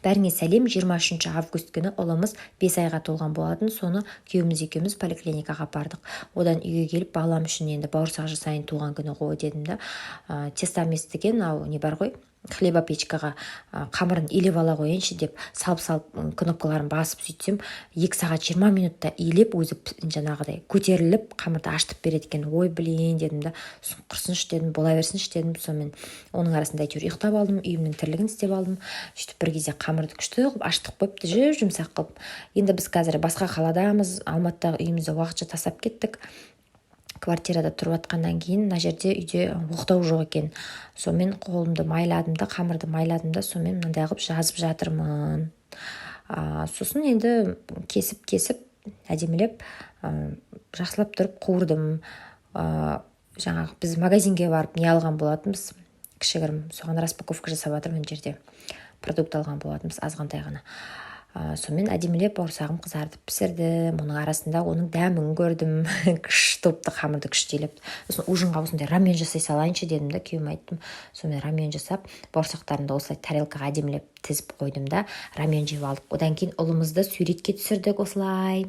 Бәріңе сәлем. 23 август күні ұлымыз 5 айға толған болатын. Соны күйеуіміз екеуміз поликлиникаға бардық. Одан үйге келіп балам үшін енді бауырсақ жасайын, туған күні ғой дедім да. Тестамес деген не бар ғой, хлебопечкаға қамырын илеп ала қояйыншы деп салып кнопкаларын басып сөйтсем 2 сағат 20 минутта илеп өзі жаңағыдай көтеріліп қамырды ашытып береді екен. Ой блин дедім да, құрсыншы дедім, бола берсінші дедім. Сонымен оның арасында әйтеуір ұйықтап алдым, үйімнің тірлігін істеп алдым. Сөйтіп бір кезде қамырды күшті қылып ашытып қойыпты, жұмсақ қылып. Енді біз қазір басқа қаладамыз, Алматыдағы үйімізді уақытша тастап кеттік. Квартирада тұрып атқаннан кейін мына жерде үйде оқтау жоқ екен. Сонымен қолымды майладым да, қамырды майладым да, сонымен мынандай қылып жазып жатырмын. Сосын енді кесіп әдемілеп жақсылап тұрып қуырдым. Жаңағы біз магазинге барып не алған болатынбыз, кішігірім, соған распаковка жасап жатырмын. Мына жерде продукт алған болатынбыз, азғантай ғана. Сонымен әдемілеп бауырсағым қызартып пісірдім. Оның арасында оның дәмін көрдім. Күшті топты қамырды күштелеп. Сосын ужинға осындай рамен жасай салайыншы дедім да, күйеуіме айттым. Сонымен рамен жасап, бауырсақтарымды осылай тарелкаға әдемілеп тізіп қойдым да, рамен жеп алдық. Одан кейін ұлымызды суретке түсірдік осылай.